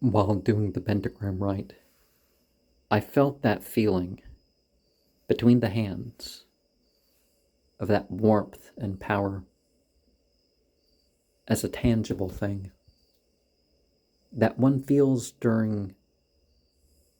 While doing the pentagram rite, I felt that feeling between the hands of that warmth and power as a tangible thing that one feels during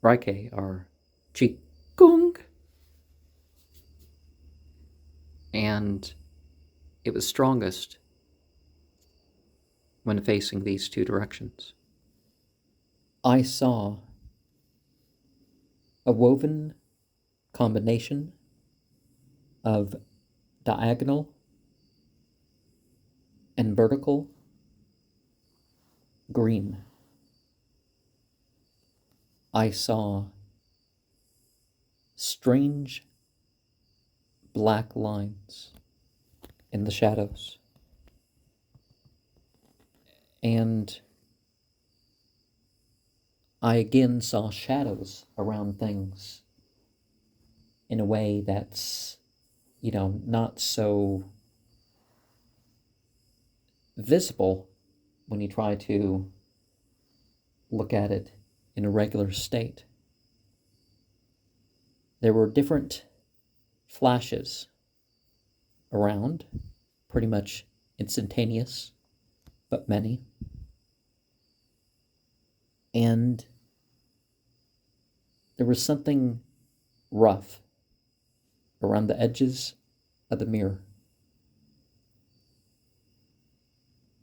Reiki or Qigong. And it was strongest when facing these two directions. I saw a woven combination of diagonal and vertical green. I saw strange black lines in the shadows. And I again saw shadows around things in a way that's, not so visible when you try to look at it in a regular state. There were different flashes around, pretty much instantaneous, but many. And there was something rough around the edges of the mirror.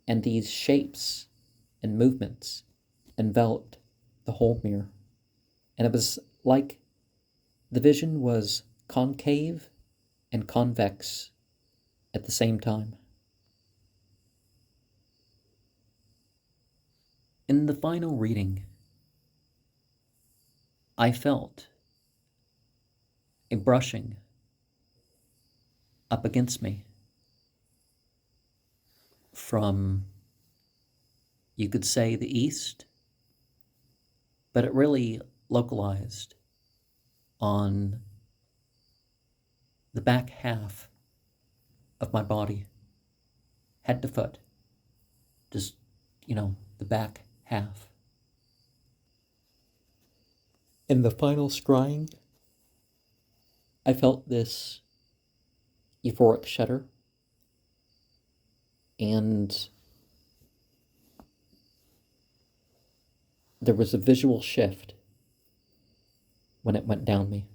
And these shapes and movements enveloped the whole mirror. And it was like the vision was concave and convex at the same time. In the final reading, I felt a brushing up against me from, you could say, the east, but it really localized on the back half of my body, head to foot, just, the back half. In the final scrying, I felt this euphoric shudder, and there was a visual shift when it went down me.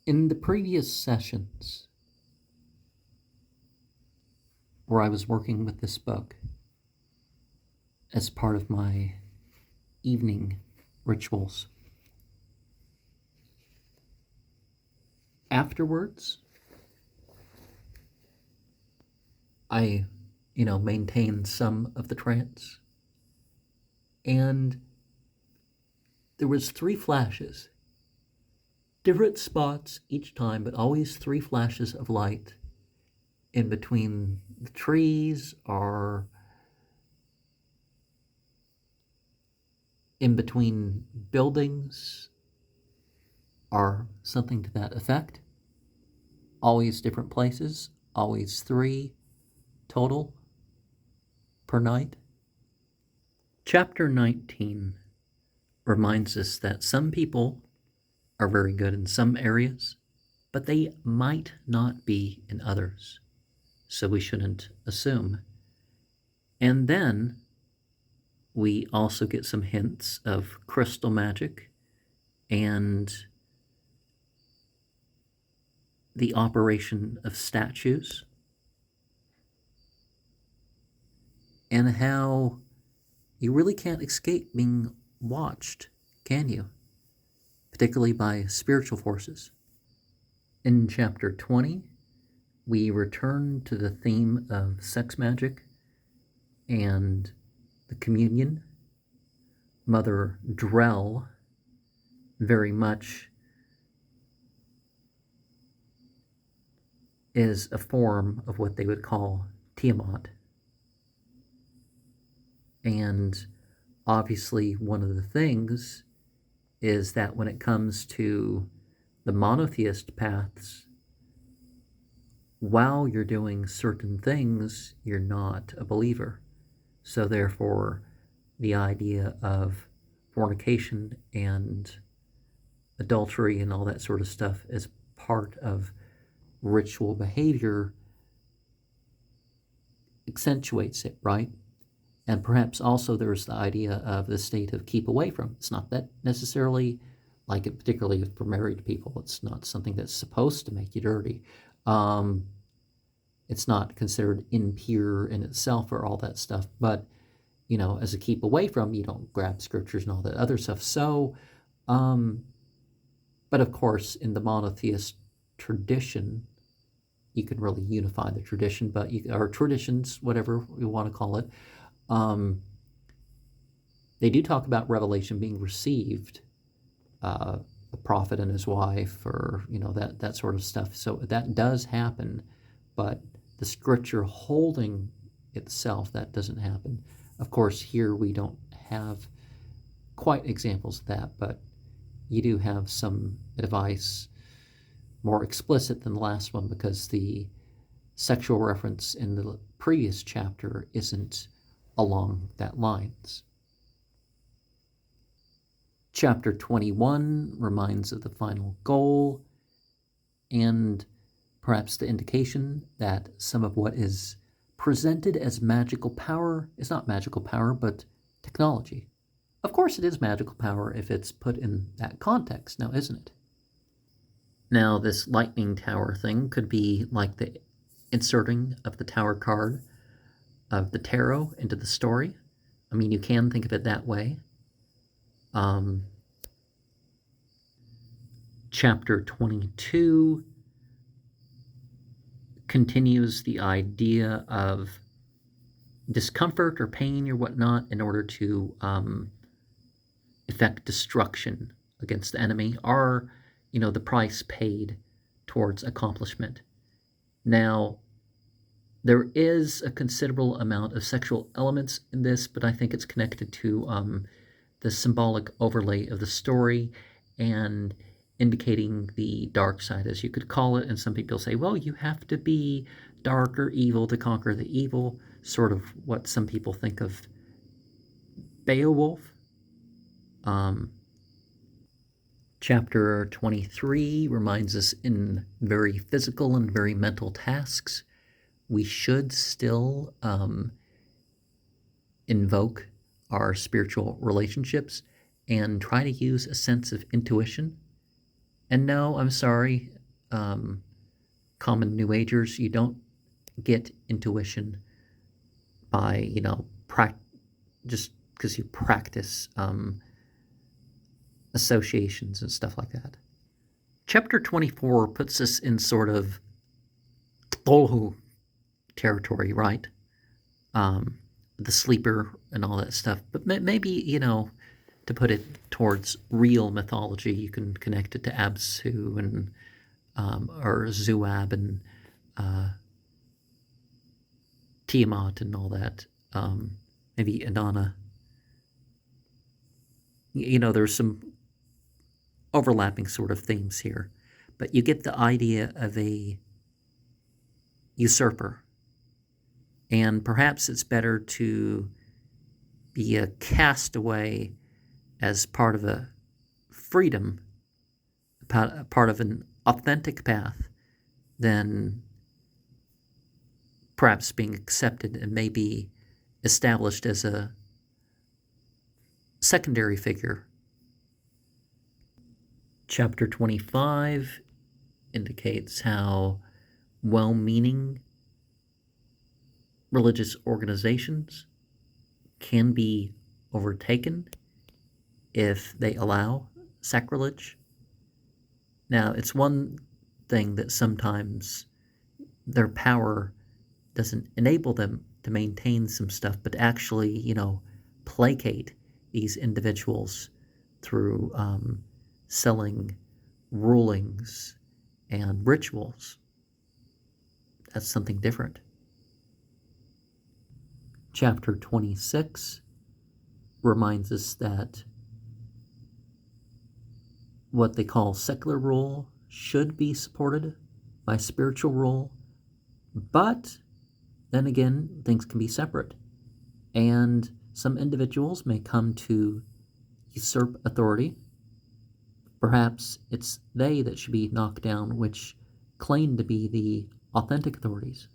In the previous sessions where I was working with this book as part of my evening rituals, afterwards, I, maintained some of the trance, and there was 3 flashes, different spots each time, but always 3 flashes of light in between the trees or in between buildings or something to that effect. Always different places, always 3 total per night. Chapter 19 reminds us that some people are very good in some areas, but they might not be in others, so we shouldn't assume. And then we also get some hints of crystal magic and the operation of statues, and how you really can't escape being watched, can you? Particularly by spiritual forces. In chapter 20, we return to the theme of sex magic and the communion. Mother Drell very much is a form of what they would call Tiamat. And obviously one of the things is that when it comes to the monotheist paths, while you're doing certain things, you're not a believer. So therefore, the idea of fornication and adultery and all that sort of stuff as part of ritual behavior accentuates it, right? And perhaps also there's the idea of the state of keep away from. It's not that necessarily like it, particularly for married people. It's not something that's supposed to make you dirty. Um, it's not considered impure in itself or all that stuff. But, as a keep away from, you don't grab scriptures and all that other stuff. So, but of course, in the monotheist tradition, you can really unify the tradition, or traditions, whatever you want to call it. They do talk about revelation being received, a prophet and his wife, or that sort of stuff. So that does happen, but the scripture holding itself, that doesn't happen. Of course, here we don't have quite examples of that, but you do have some advice more explicit than the last one, because the sexual reference in the previous chapter isn't along that lines. Chapter 21 reminds of the final goal, and perhaps the indication that some of what is presented as magical power is not magical power, but technology. Of course it is magical power if it's put in that context, now isn't it? Now, this lightning tower thing could be like the inserting of the tower card of the tarot into the story. I mean, you can think of it that way. Chapter 22 continues the idea of discomfort or pain or whatnot in order to effect destruction against the enemy, or the price paid towards accomplishment. Now, there is a considerable amount of sexual elements in this, but I think it's connected to the symbolic overlay of the story and indicating the dark side, as you could call it. And some people say, well, you have to be dark or evil to conquer the evil, sort of what some people think of Beowulf. Chapter 23 reminds us in very physical and very mental tasks, we should still invoke our spiritual relationships and try to use a sense of intuition. And no, I'm sorry, common New Agers, you don't get intuition by, just because you practice associations and stuff like that. Chapter 24 puts us in sort of Cthulhu territory, right? The sleeper and all that stuff. But maybe, to put it towards real mythology, you can connect it to Absu and or Zuab and Tiamat and all that. Maybe Inanna. There's some overlapping sort of themes here, but you get the idea of a usurper. And perhaps it's better to be a castaway as part of a freedom, part of an authentic path, than perhaps being accepted and maybe established as a secondary figure. Chapter 25 indicates how well-meaning religious organizations can be overtaken if they allow sacrilege. Now, it's one thing that sometimes their power doesn't enable them to maintain some stuff, but actually, placate these individuals through selling rulings and rituals. That's something different. Chapter 26 reminds us that what they call secular rule should be supported by spiritual rule, but then again, things can be separate. And Some individuals may come to usurp authority. Perhaps it's they that should be knocked down, which claim to be the authentic authorities.